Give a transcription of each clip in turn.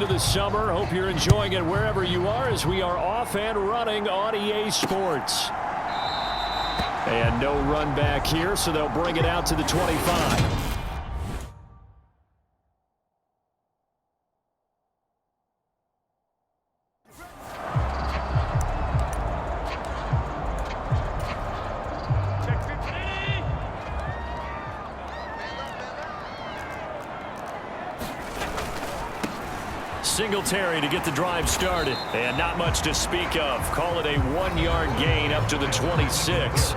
into the summer. Hope you're enjoying it wherever you are as we are off and running on EA Sports. And no run back here, so they'll bring it out to the 25. Singletary to get the drive started. And not much to speak of. Call it a 1-yard gain up to the 26.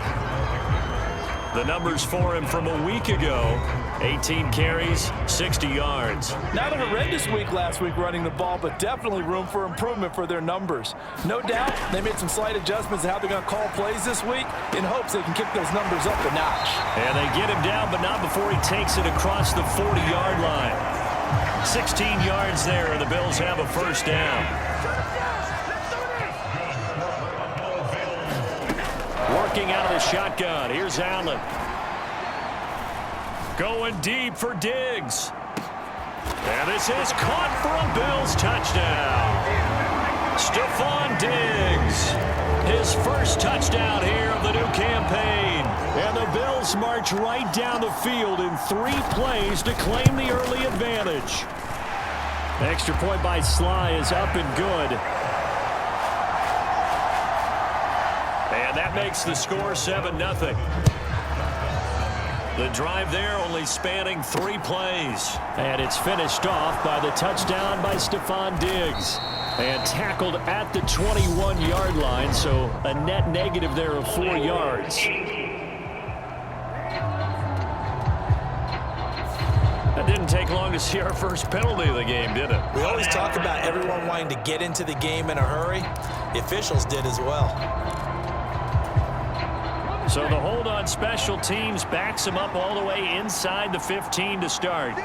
The numbers for him from a week ago. 18 carries, 60 yards. Not a horrendous week last week running the ball, but definitely room for improvement for their numbers. No doubt they made some slight adjustments to how they're going to call plays this week in hopes they can kick those numbers up a notch. And they get him down, but not before he takes it across the 40-yard line. 16 yards there, and the Bills have a first down. Working out of the shotgun. Here's Allen. Going deep for Diggs. And this is caught for a Bills touchdown. Stephon Diggs. His first touchdown here of the new campaign. And the Bills march right down the field in 3 plays to claim the early advantage. Extra point by Sly is up and good. And that makes the score 7-0. The drive there only spanning 3 plays. And it's finished off by the touchdown by Stephon Diggs. And tackled at the 21-yard line, so a net negative there of 4 yards. That didn't take long to see our first penalty of the game, did it? We always talk about everyone wanting to get into the game in a hurry. The officials did as well. So the hold on special teams backs him up all the way inside the 15 to start.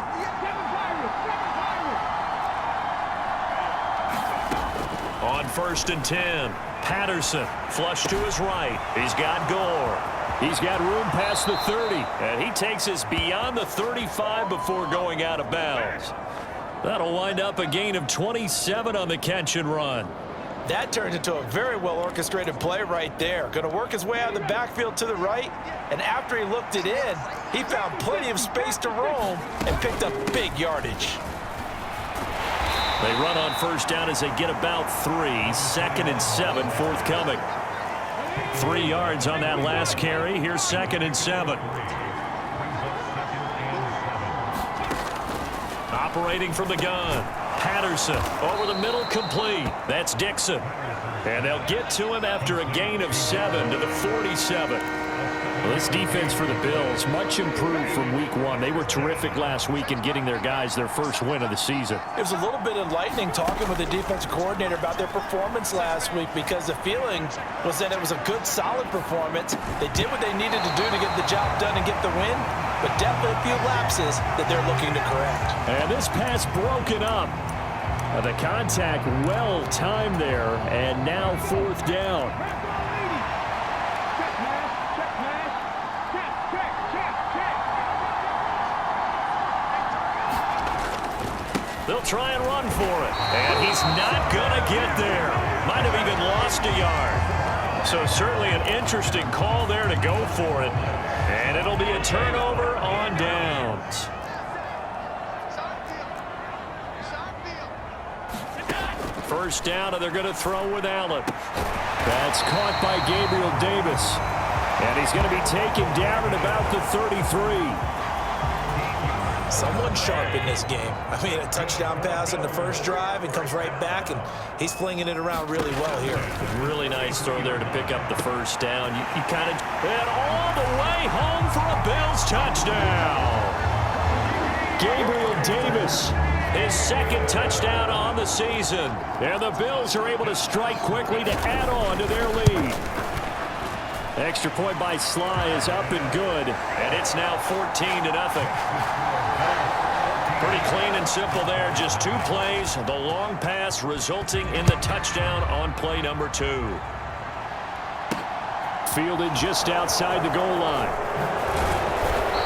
On 1st and 10, Patterson flush to his right. He's got Gore. He's got room past the 30, and he takes us beyond the 35 before going out of bounds. That'll wind up a gain of 27 on the catch and run. That turned into a very well-orchestrated play right there. Going to work his way out of the backfield to the right, and after he looked it in, he found plenty of space to roam and picked up big yardage. They run on first down as they get about 3. 2nd and 7 forthcoming. 3 yards on that last carry. Here's 2nd and 7. Operating from the gun. Patterson over the middle, complete. That's Dixon. And they'll get to him after a gain of 7 to the 47. Well, this defense for the Bills, much improved from week 1. They were terrific last week in getting their guys their first win of the season. It was a little bit enlightening talking with the defensive coordinator about their performance last week, because the feeling was that it was a good, solid performance. They did what they needed to do to get the job done and get the win, but definitely a few lapses that they're looking to correct. And this pass broken up. The contact well timed there, and now 4th down. They'll try and run for it. And he's not going to get there. Might have even lost a yard. So certainly an interesting call there to go for it. And it'll be a turnover on downs. First down, and they're going to throw with Allen. That's caught by Gabriel Davis. And he's going to be taken down at about the 33. Someone sharp in this game. I mean, a touchdown pass on the first drive and comes right back, and he's flinging it around really well here. Really nice throw there to pick up the first down. You kind of and all the way home for a Bills touchdown. Gabriel Davis, his 2nd touchdown on the season. And the Bills are able to strike quickly to add on to their lead. Extra point by Sly is up and good, and it's now 14-0. Pretty clean and simple there. Just 2 plays. The long pass resulting in the touchdown on play number 2. Fielded just outside the goal line.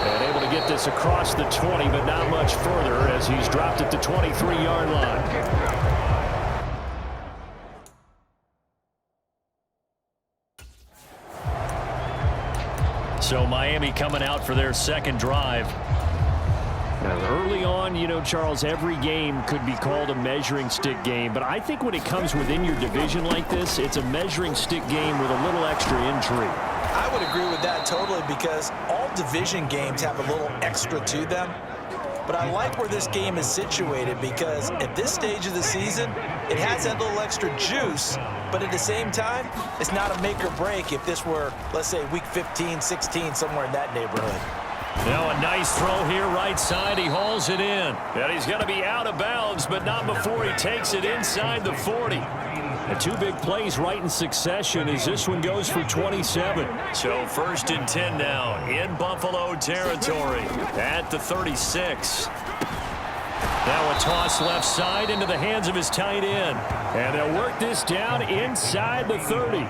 And able to get this across the 20, but not much further as he's dropped at the 23-yard line. So Miami coming out for their second drive. Now, early on, you know, Charles, every game could be called a measuring stick game. But I think when it comes within your division like this, it's a measuring stick game with a little extra intrigue. I would agree with that totally because all division games have a little extra to them. But I like where this game is situated because at this stage of the season, it has that little extra juice, but at the same time, it's not a make or break if this were, let's say, week 15, 16, somewhere in that neighborhood. Now a nice throw here right side. He hauls it in. And he's going to be out of bounds, but not before he takes it inside the 40. And two big plays right in succession as this one goes for 27. So 1st and 10 now in Buffalo territory at the 36. Now a toss left side into the hands of his tight end. And they'll work this down inside the 30.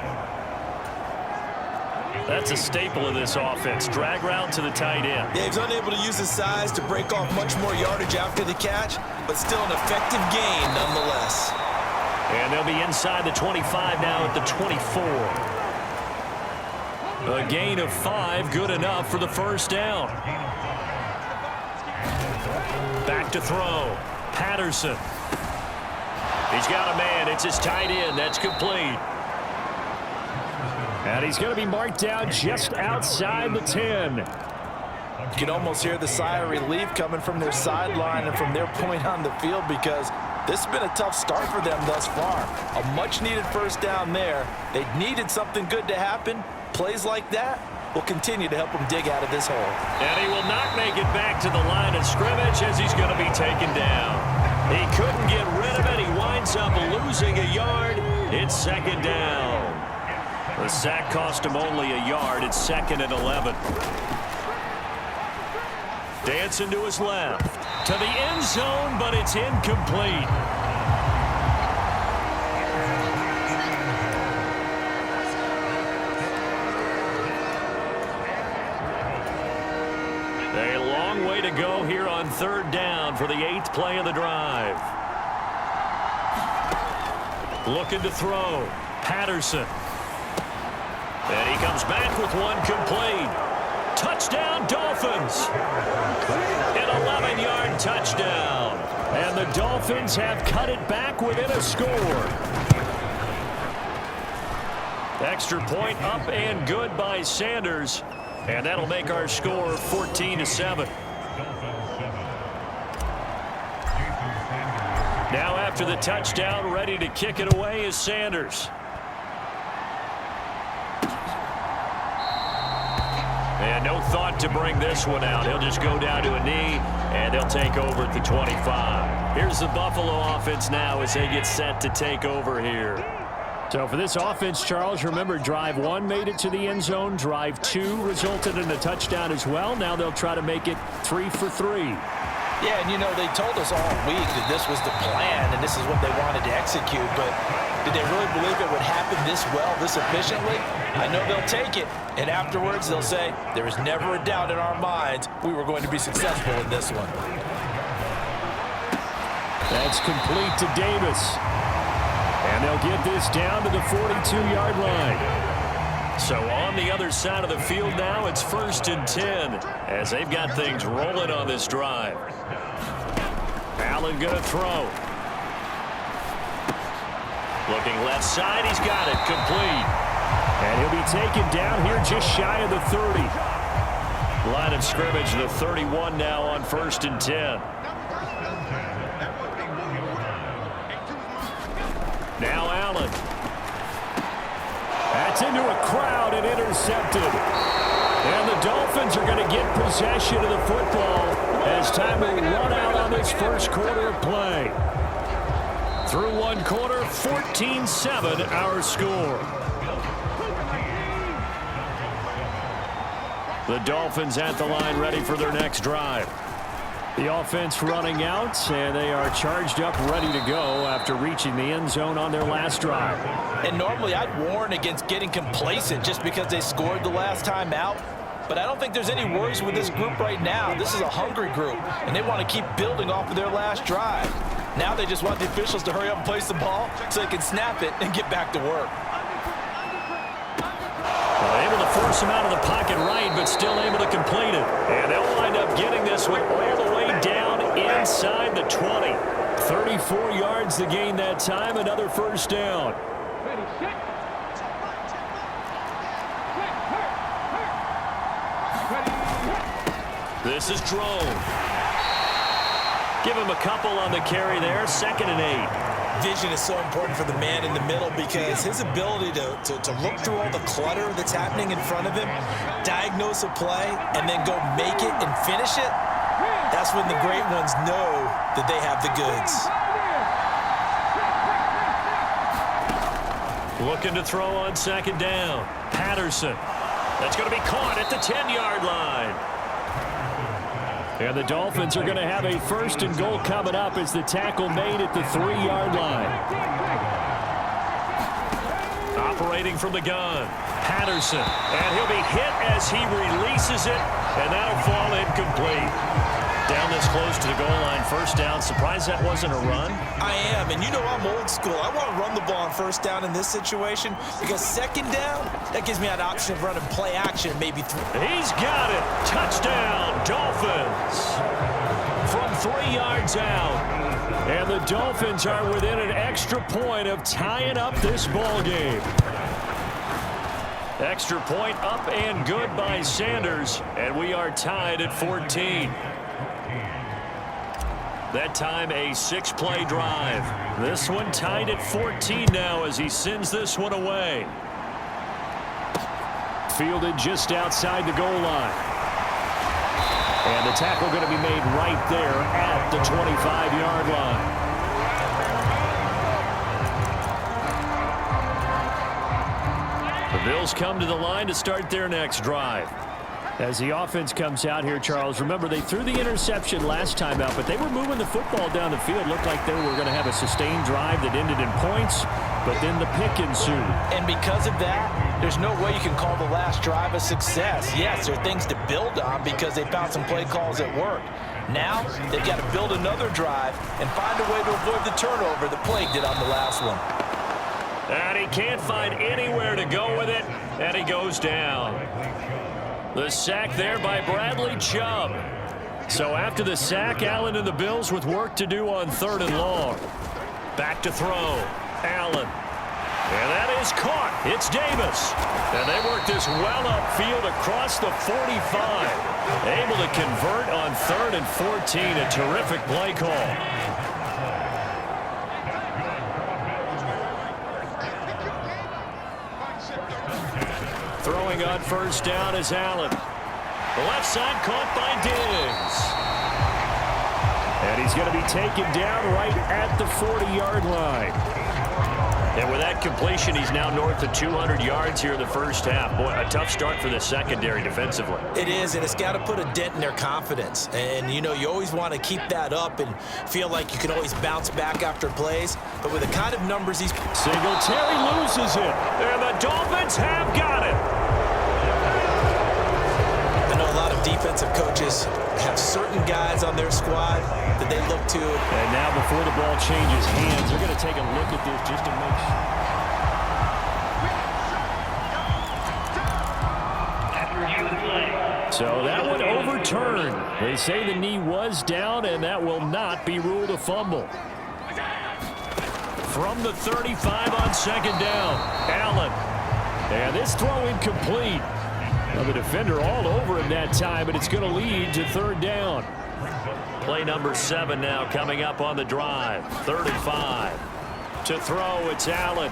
That's a staple of this offense. Drag route to the tight end. Yeah, he's unable to use his size to break off much more yardage after the catch, but still an effective gain nonetheless. And they'll be inside the 25 now at the 24. A gain of 5, good enough for the first down. Back to throw. Patterson. He's got a man. It's his tight end. That's complete. And he's going to be marked down just outside the 10. You can almost hear the sigh of relief coming from their sideline and from their point on the field because this has been a tough start for them thus far. A much-needed first down there. They needed something good to happen. Plays like that will continue to help them dig out of this hole. And he will not make it back to the line of scrimmage as he's going to be taken down. He couldn't get rid of it. He winds up losing a yard. It's 2nd down. The sack cost him only a yard. It's 2nd and 11. Dancing to his left. To the end zone, but it's incomplete. A long way to go here on 3rd down for the 8th play of the drive. Looking to throw. Patterson. And he comes back with one complete. Touchdown, Dolphins. An 11-yard touchdown. And the Dolphins have cut it back within a score. Extra point up and good by Sanders. And that'll make our score 14-7. Now after the touchdown, ready to kick it away is Sanders. And no thought to bring this one out. He'll just go down to a knee, and they'll take over at the 25. Here's the Buffalo offense now as they get set to take over here. So for this offense, Charles, remember, drive 1 made it to the end zone. Drive 2 resulted in a touchdown as well. Now they'll try to make it 3 for 3. Yeah, and you know, they told us all week that this was the plan and this is what they wanted to execute, but did they really believe it would happen this well, this efficiently? I know they'll take it, and afterwards they'll say, there was never a doubt in our minds we were going to be successful in this one. That's complete to Davis. And they'll get this down to the 42-yard line. So on the other side of the field now, it's 1st and 10 as they've got things rolling on this drive. Allen going to throw. Looking left side, he's got it, complete. And he'll be taken down here just shy of the 30. Line of scrimmage, the 31 now on 1st and 10. Now Allen. That's into a crowd and intercepted. And the Dolphins are going to get possession of the football as time will run out on this first quarter of play. Through one quarter, 14-7 our score. The Dolphins at the line ready for their next drive. The offense running out, and they are charged up, ready to go after reaching the end zone on their last drive. And normally I'd warn against getting complacent just because they scored the last time out. but I don't think there's any worries with this group right now. This is a hungry group, and they want to keep building off of their last drive. Now they just want the officials to hurry up and place the ball so they can snap it and get back to work. Well, able to force him out of the pocket right, but still able to complete it. And they'll wind up getting this one all the way down inside the 20. 34 yards to gain that time, another first down. This is Drone. Give him a couple on the carry there, 2nd and 8. Vision is so important for the man in the middle because his ability to look through all the clutter that's happening in front of him, diagnose a play, and then go make it and finish it, that's when the great ones know that they have the goods. Looking to throw on 2nd down. Patterson. That's going to be caught at the 10-yard line. And the Dolphins are going to have a 1st and goal coming up as the tackle made at the 3-yard line. Operating from the gun. Patterson. And he'll be hit as he releases it, and that'll fall incomplete. Down this close to the goal line, 1st down. Surprised that wasn't a run? I am, and you know I'm old school. I want to run the ball on 1st down in this situation because 2nd down, that gives me an option of running play action, maybe 3. He's got it. Touchdown, Dolphins. From 3 yards out. And the Dolphins are within an extra point of tying up this ball game. Extra point up and good by Sanders, and we are tied at 14. That time a 6-play drive. This one tied at 14 now as he sends this one away. Fielded just outside the goal line. And the tackle going to be made right there at the 25-yard line. The Bills come to the line to start their next drive. As the offense comes out here, Charles, remember they threw the interception last time out, but they were moving the football down the field. Looked like they were going to have a sustained drive that ended in points, but then the pick ensued. And because of that, there's no way you can call the last drive a success. Yes, there are things to build on because they found some play calls that worked. Now, they've got to build another drive and find a way to avoid the turnover that plagued it on the last one. And he can't find anywhere to go with it, and he goes down. The sack there by Bradley Chubb. So after the sack, Allen and the Bills with work to do on 3rd and long. Back to throw. Allen. And that is caught. It's Davis. And they work this well upfield across the 45. Able to convert on 3rd and 14. A terrific play call. Throwing on 1st down is Allen. The left side caught by Diggs. And he's going to be taken down right at the 40-yard line. And with that completion, he's now north of 200 yards here in the first half. Boy, a tough start for the secondary defensively. It is, and it's got to put a dent in their confidence. And, you know, you always want to keep that up and feel like you can always bounce back after plays. But with the kind of numbers he's... Singletary loses it. And the Dolphins have got it. I know a lot of defensive coaches have certain guys on their squad that they look to. And now before the ball changes hands, they're going to take a look at this just to make sure. So that one overturned. They say the knee was down, and that will not be ruled a fumble. From the 35 on 2nd down, Allen. And this throw incomplete. Well, the defender all over him that time, but it's going to lead to 3rd down. Play number 7 now coming up on the drive. 3rd and 5. To throw, it's Allen.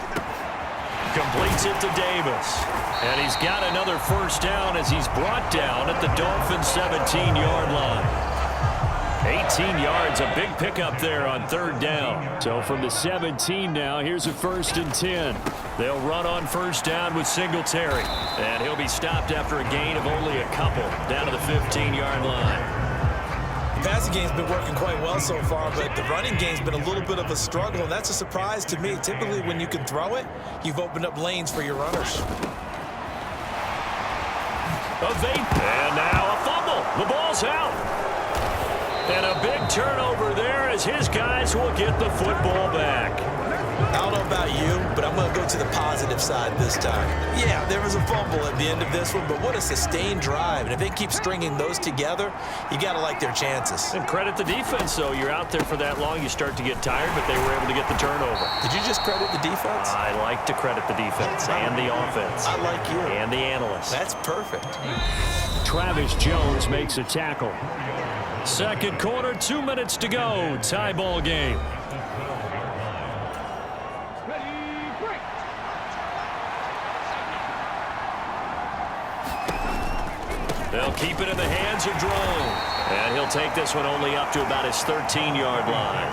Completes it to Davis. And he's got another 1st down as he's brought down at the Dolphins' 17-yard line. 18 yards, a big pickup there on 3rd down. So from the 17 now, here's a 1st and 10. They'll run on 1st down with Singletary. And he'll be stopped after a gain of only a couple down to the 15-yard line. The passing game's been working quite well so far, but the running game's been a little bit of a struggle, and that's a surprise to me. Typically, when you can throw it, you've opened up lanes for your runners. And now a fumble. The ball's out. And a big turnover there as his guys will get the football back. I don't know about you, but I'm going to go to the positive side this time. Yeah, there was a fumble at the end of this one, but what a sustained drive. And if they keep stringing those together, you got to like their chances. And credit the defense, though. You're out there for that long, you start to get tired, but they were able to get the turnover. Did you just credit the defense? I like to credit the defense and the offense. I like you. And the analysts. That's perfect. Travis Jones makes a tackle. Second quarter, 2 minutes to go. Tie ball game. They'll keep it in the hands of Drone. And he'll take this one only up to about his 13-yard line.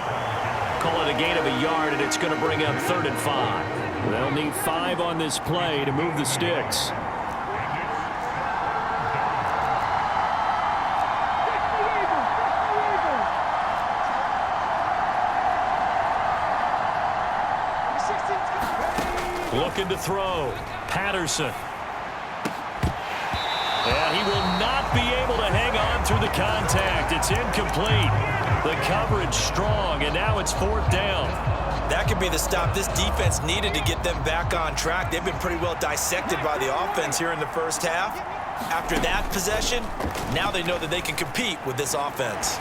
Call it a gain of a yard, and it's going to bring up 3rd and 5. They'll need 5 on this play to move the sticks. Looking to throw. Patterson. And he will not be able to hang on through the contact. It's incomplete. The coverage strong, and now it's 4th down. That could be the stop this defense needed to get them back on track. They've been pretty well dissected by the offense here in the first half. After that possession, now they know that they can compete with this offense.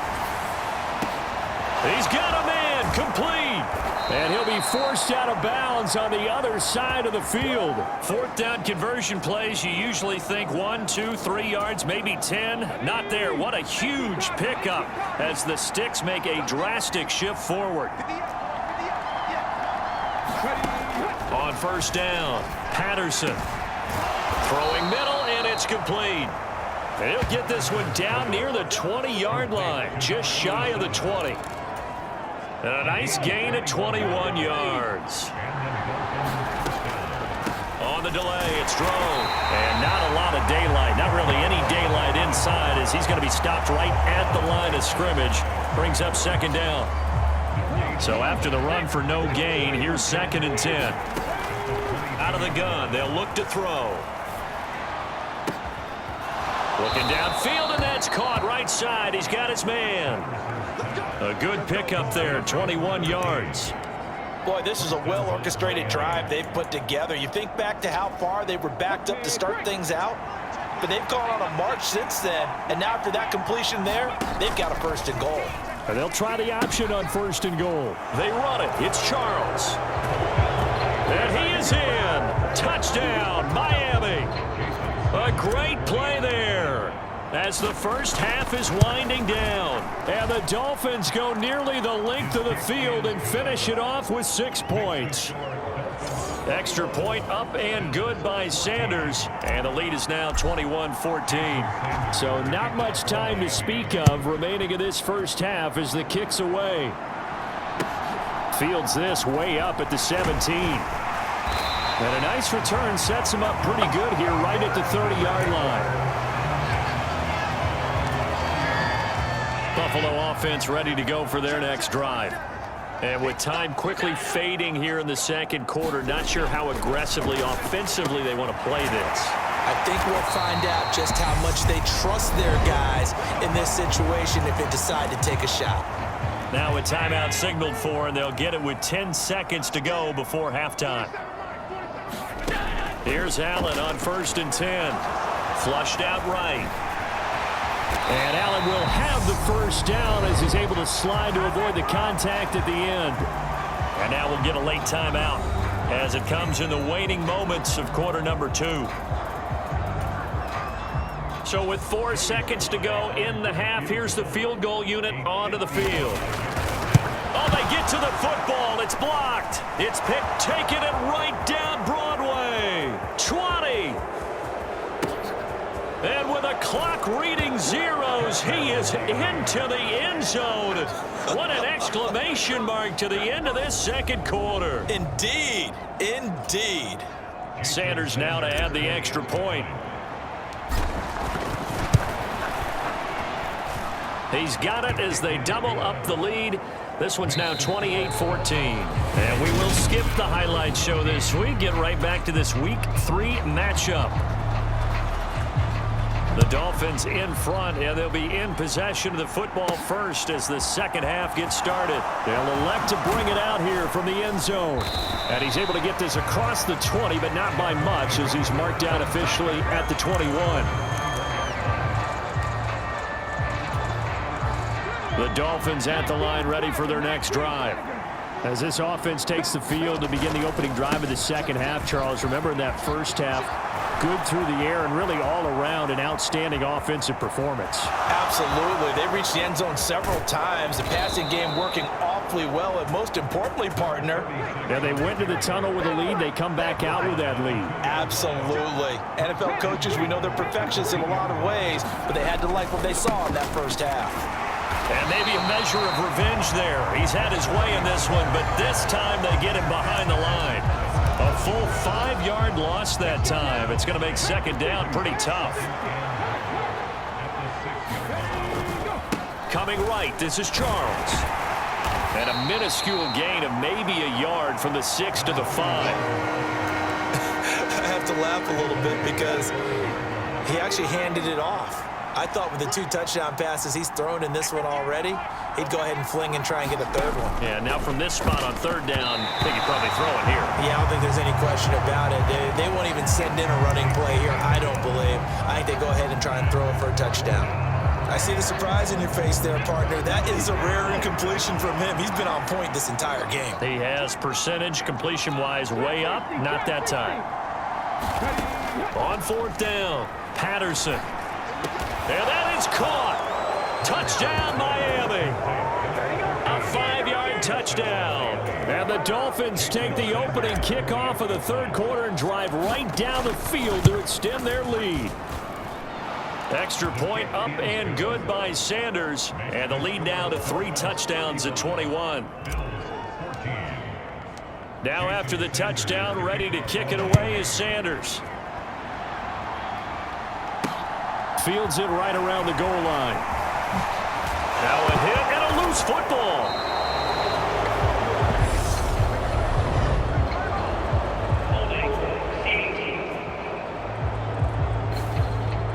He's got a man, complete. And he'll be forced out of bounds on the other side of the field. 4th down conversion plays, you usually think 1, 2, 3 yards, maybe 10. Not there. What a huge pickup as the sticks make a drastic shift forward. On 1st down, Patterson. Throwing middle, and it's complete. And he'll get this one down near the 20-yard line, just shy of the 20. And a nice gain at 21 yards. On the delay, it's Drone. And not a lot of daylight, not really any daylight inside as he's going to be stopped right at the line of scrimmage. Brings up 2nd down. So after the run for no gain, here's 2nd and 10. Out of the gun, they'll look to throw. Looking downfield, and that's caught right side. He's got his man. A good pickup there, 21 yards. Boy, this is a well-orchestrated drive they've put together. You think back to how far they were backed up to start things out, but they've gone on a march since then, and now after that completion there, they've got a 1st and goal. And they'll try the option on 1st and goal. They run it. It's Charles. And he is in. Touchdown, Miami. A great play there as the first half is winding down. And the Dolphins go nearly the length of the field and finish it off with 6 points. Extra point up and good by Sanders. And the lead is now 21-14. So not much time to speak of remaining in this first half as the kick's away. Fields this way up at the 17. And a nice return sets him up pretty good here right at the 30-yard line. Buffalo offense ready to go for their next drive. And with time quickly fading here in the second quarter, not sure how aggressively, offensively they want to play this. I think we'll find out just how much they trust their guys in this situation if they decide to take a shot. Now a timeout signaled for, and they'll get it with 10 seconds to go before halftime. Here's Allen on 1st and 10. Flushed out right. And Allen will have the first down as he's able to slide to avoid the contact at the end. And now we'll get a late timeout as it comes in the waning moments of quarter number 2. So with 4 seconds to go in the half, here's the field goal unit onto the field. Oh, they get to the football. It's blocked. It's picked, taking it right down Broadway. 20. And with a clock reading zeros, he is into the end zone. What an exclamation mark to the end of this second quarter. Indeed. Indeed. Sanders now to add the extra point. He's got it as they double up the lead. This one's now 28-14. And we will skip the highlight show this week. Get right back to this Week 3 matchup. The Dolphins in front, and they'll be in possession of the football first as the second half gets started. They'll elect to bring it out here from the end zone. And he's able to get this across the 20, but not by much as he's marked down officially at the 21. The Dolphins at the line ready for their next drive. As this offense takes the field to begin the opening drive of the second half, Charles, remember in that first half, good through the air and really all around an outstanding offensive performance. Absolutely. They reached the end zone several times. The passing game working awfully well, and most importantly, partner. Yeah, they went to the tunnel with a lead. They come back out with that lead. Absolutely. NFL coaches, we know they're perfectionists in a lot of ways, but they had to like what they saw in that first half. And maybe a measure of revenge there. He's had his way in this one, but this time they get him behind the line. A full 5-yard loss that time. It's going to make second down pretty tough. Coming right, this is Charles. And a minuscule gain of maybe a yard from the 6 to the 5. I have to laugh a little bit because he actually handed it off. I thought with the 2 touchdown passes he's thrown in this one already, he'd go ahead and fling and try and get a third one. Yeah, now from this spot on third down, I think he'd probably throw it here. Yeah, I don't think there's any question about it. They won't even send in a running play here, I don't believe. I think they go ahead and try and throw it for a touchdown. I see the surprise in your face there, partner. That is a rare incompletion from him. He's been on point this entire game. He has percentage completion-wise way up, not that time. On fourth down, Patterson. And that is caught. Touchdown, Miami. A 5-yard touchdown. And the Dolphins take the opening kickoff of the third quarter and drive right down the field to extend their lead. Extra point up and good by Sanders. And the lead now to 3 touchdowns at 21. Now after the touchdown, ready to kick it away is Sanders. Fields it right around the goal line. Now a hit and a loose football.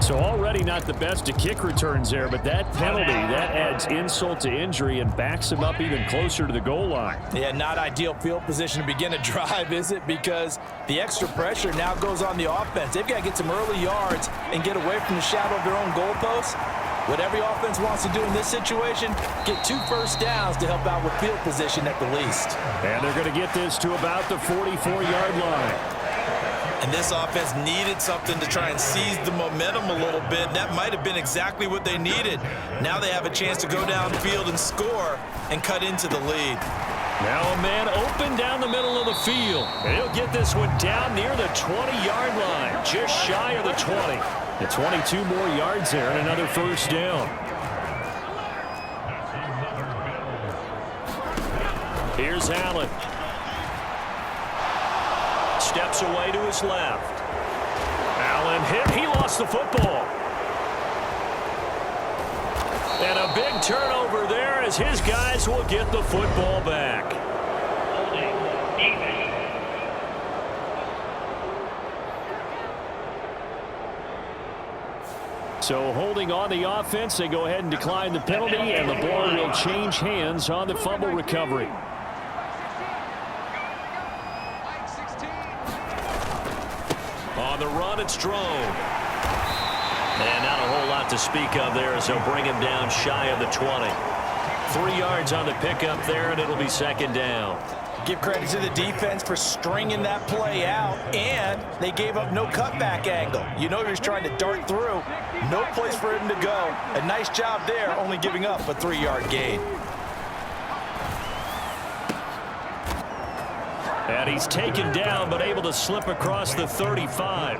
So already not the best of kick returns there, but that penalty, that adds insult to injury and backs him up even closer to the goal line. Yeah, not ideal field position to begin a drive, is it? Because the extra pressure now goes on the offense. They've got to get some early yards and get away from the shadow of their own goalposts. What every offense wants to do in this situation, get 2 first downs to help out with field position at the least. And they're going to get this to about the 44-yard line. And this offense needed something to try and seize the momentum a little bit. That might have been exactly what they needed. Now they have a chance to go downfield and score and cut into the lead. Now a man open down the middle of the field. And he'll get this one down near the 20-yard line, just shy of the 20. The 22 more yards there and another first down. Here's Allen. Steps away to his left. Allen hit. He lost the football. And a big turnover there as his guys will get the football back. So holding on the offense, they go ahead and decline the penalty, and the ball will change hands on the fumble recovery. On the run, it's Strome. And not a whole lot to speak of there as they'll bring him down shy of the 20. 3 yards on the pickup there, and it'll be second down. Give credit to the defense for stringing that play out, and they gave up no cutback angle. You know he was trying to dart through. No place for him to go. A nice job there, only giving up a 3-yard gain. And he's taken down, but able to slip across the 35.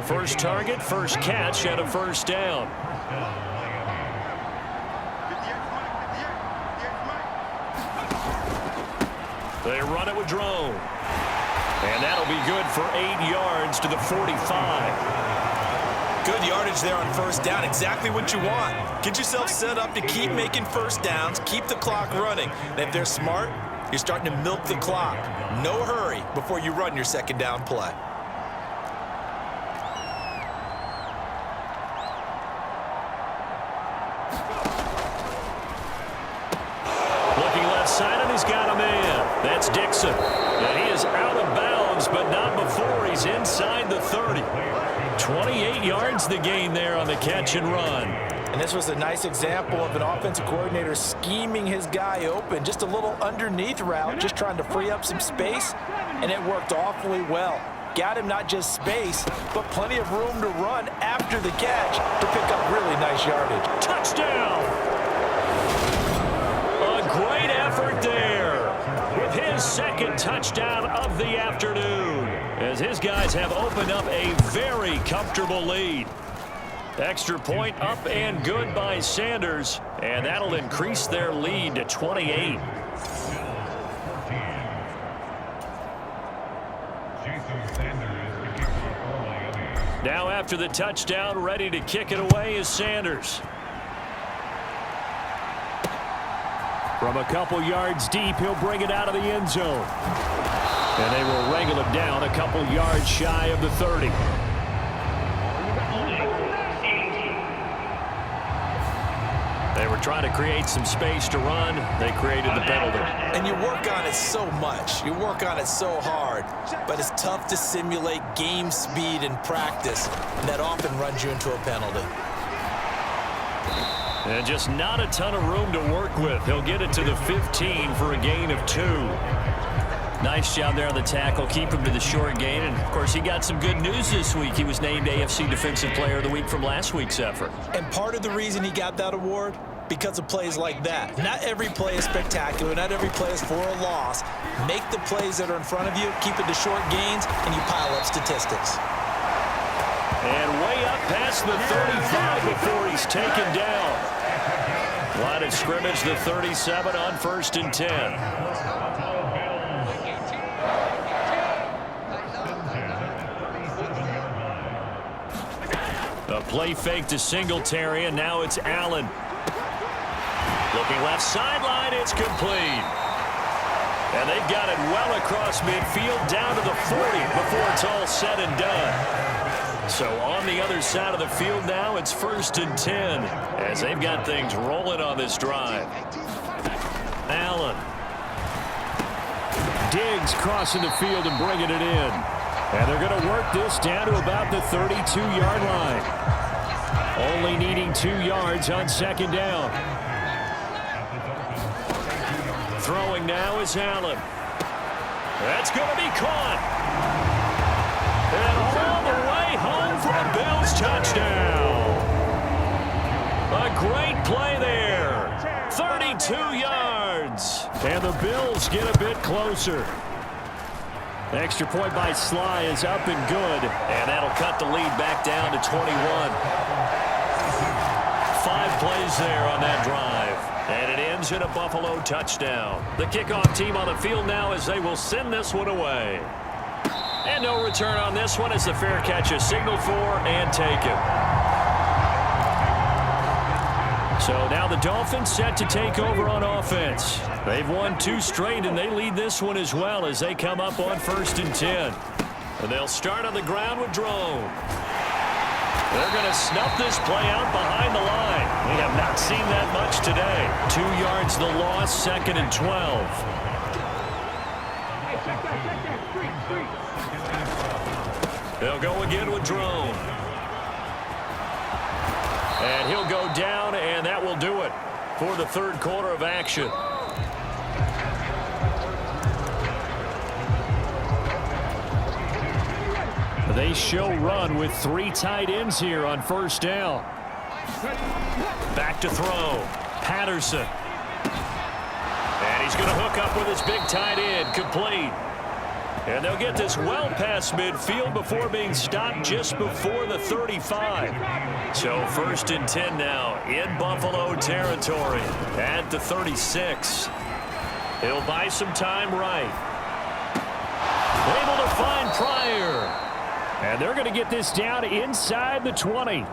First target, first catch, and a first down. They run it with Drone. And that'll be good for 8 yards to the 45. Good yardage there on first down. Exactly what you want. Get yourself set up to keep making first downs, keep the clock running. And if they're smart, you're starting to milk the clock. No hurry before you run your second down play. Patterson. And he is out of bounds, but not before he's inside the 30. 28 yards the gain there on the catch and run. And this was a nice example of an offensive coordinator scheming his guy open. Just a little underneath route, just trying to free up some space, and it worked awfully well. Got him not just space, but plenty of room to run after the catch to pick up really nice yardage. Touchdown! A great effort there with his second touchdown of the afternoon, as his guys have opened up a very comfortable lead. Extra point up and good by Sanders, and that'll increase their lead to 28. Now after the touchdown, ready to kick it away is Sanders. From a couple yards deep, he'll bring it out of the end zone. And they will wrangle him down a couple yards shy of the 30. They were trying to create some space to run. They created the penalty. And you work on it so much. You work on it so hard. But it's tough to simulate game speed in practice. And that often runs you into a penalty. And just not a ton of room to work with. He'll get it to the 15 for a gain of 2. Nice job there on the tackle. Keep him to the short gain. And, of course, he got some good news this week. He was named AFC Defensive Player of the Week from last week's effort. And part of the reason he got that award, because of plays like that. Not every play is spectacular. Not every play is for a loss. Make the plays that are in front of you, keep it to short gains, and you pile up statistics. And way up past the 35 before he's taken down. Line of scrimmage, the 37 on 1st and 10. A play fake to Singletary, and now it's Allen. Looking left sideline, it's complete. And they've got it well across midfield down to the 40 before it's all said and done. So on the other side of the field now, it's 1st and 10 as they've got things rolling on this drive. Allen. Diggs crossing the field and bringing it in. And they're going to work this down to about the 32-yard line. Only needing 2 yards on 2nd down. Throwing now is Allen. That's going to be caught. And all the way home for a Bills touchdown. A great play there. 32 yards. And the Bills get a bit closer. Extra point by Sly is up and good. And that'll cut the lead back down to 21. 5 plays there on that drive. And it ends in a Buffalo touchdown. The kickoff team on the field now as they will send this one away. And no return on this one as the fair catch is signaled for and taken. So now the Dolphins set to take over on offense. They've won 2 straight, and they lead this one as well as they come up on 1st and 10. And they'll start on the ground with Drone. They're going to snuff this play out behind the line. We have not seen that much today. 2 yards the loss, 2nd and 12. They'll go again with Drone. And he'll go down, and that will do it for the 3rd quarter of action. They show run with 3 tight ends here on 1st down. Back to throw. Patterson. And he's going to hook up with his big tight end. Complete. And they'll get this well past midfield before being stopped just before the 35. So 1st and 10 now in Buffalo territory at the 36. He'll buy some time right. Able to find Pryor. And they're going to get this down inside the 20.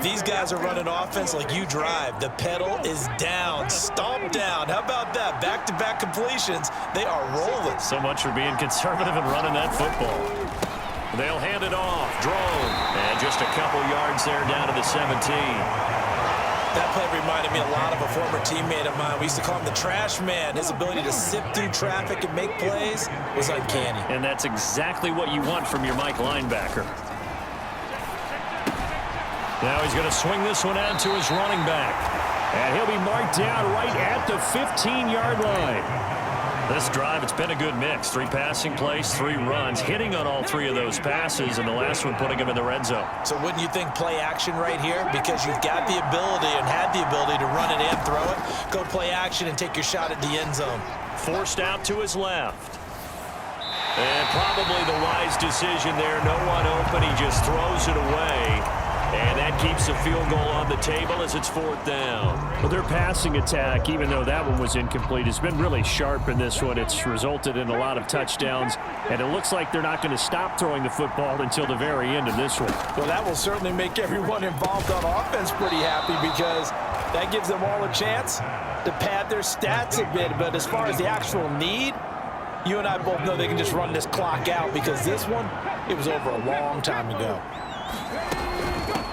These guys are running offense like you drive. The pedal is down, stomp down. How about that? Back-to-back completions. They are rolling. So much for being conservative and running that football. They'll hand it off. Drone. And just a couple yards there down to the 17. That play reminded me a lot of a former teammate of mine. We used to call him the trash man. His ability to sift through traffic and make plays was uncanny. And that's exactly what you want from your Mike linebacker. Now he's going to swing this one out to his running back. And he'll be marked down right at the 15-yard line. This drive, it's been a good mix. 3 passing plays, 3 runs, hitting on all 3 of those passes, and the last one putting him in the red zone. So wouldn't you think play action right here? Because you've got the ability and had the ability to run it and throw it. Go play action and take your shot at the end zone. Forced out to his left. And probably the wise decision there. No one open. He just throws it away. And that keeps the field goal on the table as it's 4th down. Well, their passing attack, even though that one was incomplete, has been really sharp in this one. It's resulted in a lot of touchdowns, and it looks like they're not going to stop throwing the football until the very end of this one. Well, that will certainly make everyone involved on offense pretty happy because that gives them all a chance to pad their stats a bit. But as far as the actual need, you and I both know they can just run this clock out because this one, it was over a long time ago.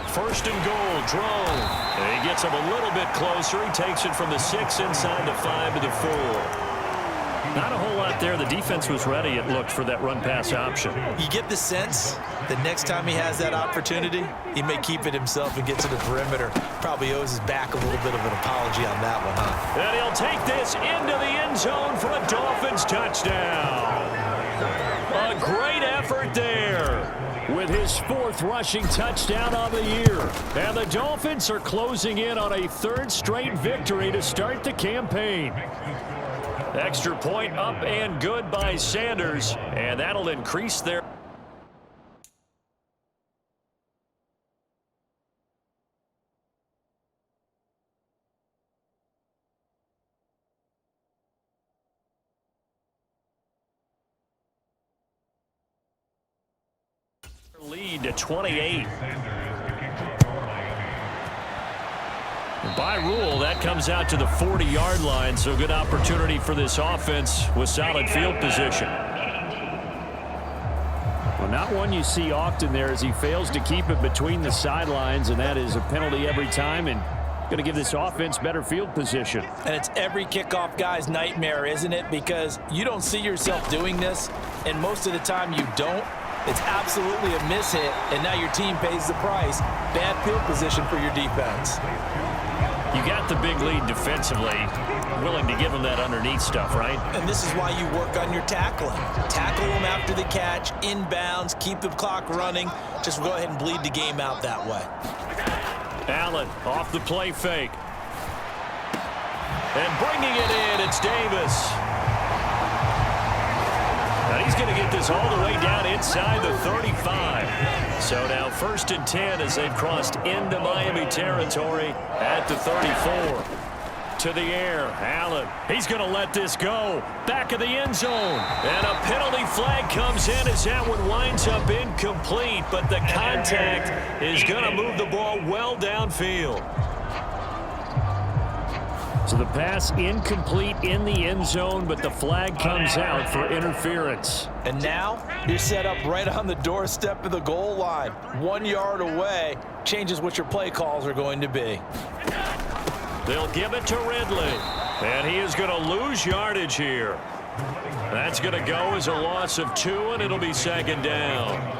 1st and goal, Drone. And he gets him a little bit closer. He takes it from the 6 inside the 5 to the 4. Not a whole lot there. The defense was ready, it looked, for that run-pass option. You get the sense that next time he has that opportunity, he may keep it himself and get to the perimeter. Probably owes his back a little bit of an apology on that one, huh? And he'll take this into the end zone for a Dolphins touchdown. A great effort there, with his 4th rushing touchdown on the year. And the Dolphins are closing in on a 3rd straight victory to start the campaign. Extra point up and good by Sanders, and that'll increase their lead to 28. By rule, that comes out to the 40-yard line, so good opportunity for this offense with solid field position. Well, not one you see often there as he fails to keep it between the sidelines, and that is a penalty every time and going to give this offense better field position. And it's every kickoff guy's nightmare, isn't it? Because you don't see yourself doing this, and most of the time you don't. It's absolutely a mishit, and now your team pays the price. Bad field position for your defense. You got the big lead defensively, willing to give them that underneath stuff, right? And this is why you work on your tackling. Tackle them after the catch, inbounds, keep the clock running. Just go ahead and bleed the game out that way. Allen off the play fake. And bringing it in, it's Davis. Now he's going to get this all the way down inside the 35. So now 1st and 10 as they've crossed into Miami territory at the 34. To the air, Allen. He's going to let this go. Back of the end zone. And a penalty flag comes in as that one winds up incomplete. But the contact is going to move the ball well downfield. So the pass incomplete in the end zone, but the flag comes out for interference. And now you're set up right on the doorstep of the goal line. 1 yard away changes what your play calls are going to be. They'll give it to Ridley. And he is going to lose yardage here. That's going to go as a loss of 2, and it'll be 2nd down.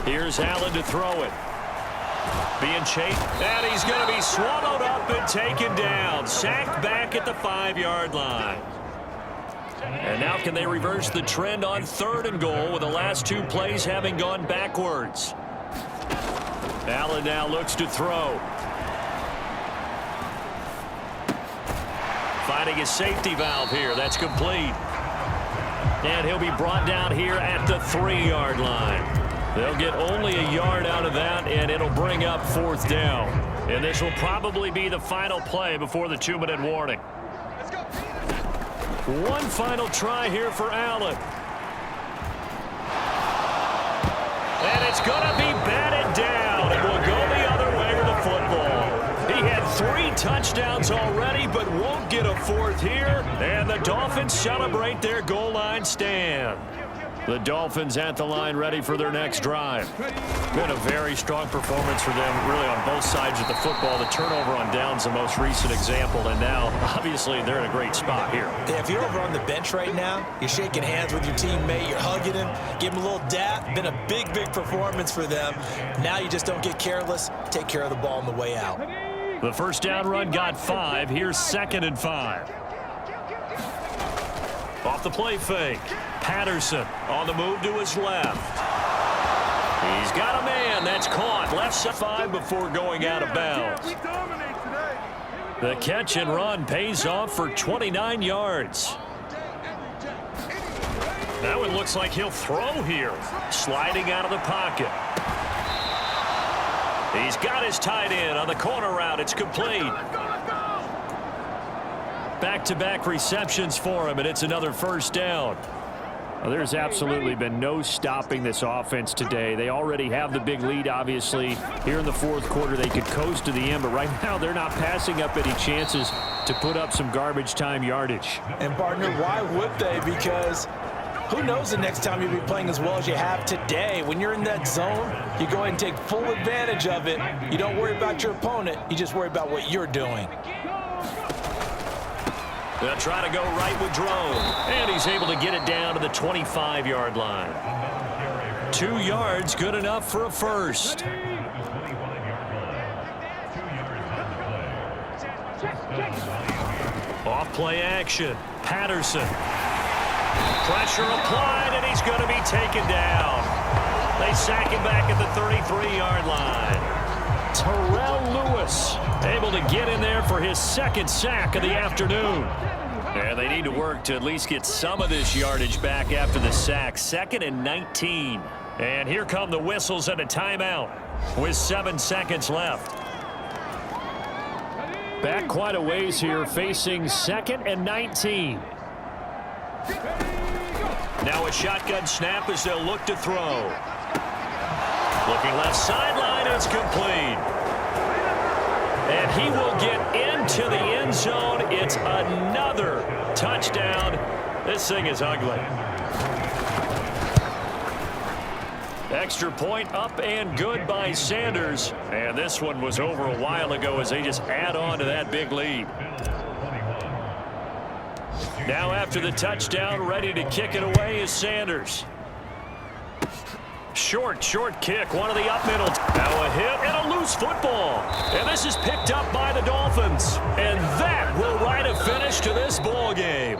Here's Allen to throw it. Being chased, and he's going to be swallowed up and taken down. Sacked back at the 5-yard line. And now can they reverse the trend on 3rd and goal with the last 2 plays having gone backwards? Allen now looks to throw. Finding his safety valve here. That's complete. And he'll be brought down here at the 3-yard line. They'll get only a yard out of that, and it'll bring up 4th down. And this will probably be the final play before the 2-minute warning. One final try here for Allen. And it's going to be batted down. It will go the other way with the football. He had 3 touchdowns already, but won't get a 4th here. And the Dolphins celebrate their goal line stand. The Dolphins at the line, ready for their next drive. Been a very strong performance for them, really, on both sides of the football. The turnover on downs, the most recent example, and now, obviously, they're in a great spot here. Yeah, if you're over on the bench right now, you're shaking hands with your teammate, you're hugging him, give him a little dap. Been a big, big performance for them. Now you just don't get careless. Take care of the ball on the way out. The first down run got 5. Here's 2nd and 5. Off the play fake. Patterson on the move to his left. He's got a man. That's caught. Left side 5 before going out of bounds. The catch and run pays off for 29 yards. That one looks like he'll throw here. Sliding out of the pocket. He's got his tight end on the corner route. It's complete. Back-to-back receptions for him, and it's another first down. Well, there's absolutely been no stopping this offense today. They already have the big lead, obviously. Here in the fourth quarter, they could coast to the end, but right now they're not passing up any chances to put up some garbage time yardage. And, partner, why would they? Because who knows the next time you'll be playing as well as you have today. When you're in that zone, you go ahead and take full advantage of it. You don't worry about your opponent. You just worry about what you're doing. They'll try to go right with Drone. And he's able to get it down to the 25-yard line. 2 yards, good enough for a first. Off play action. Patterson. Pressure applied, and he's going to be taken down. They sack him back at the 33-yard line. Terrell Lewis able to get in there for his 2nd sack of the afternoon. And they need to work to at least get some of this yardage back after the sack. 2nd and 19. And here come the whistles and a timeout with 7 seconds left. Back quite a ways here, facing 2nd and 19. Now a shotgun snap as they'll look to throw. Looking left sideline, it's complete. And he will get into the end zone. It's another touchdown. This thing is ugly. Extra point up and good by Sanders. And this one was over a while ago as they just add on to that big lead. Now after the touchdown, ready to kick it away is Sanders. Short kick, one of the up middle. Now a hit and a loose football. And this is picked up by the Dolphins. And that will write a finish to this ball game.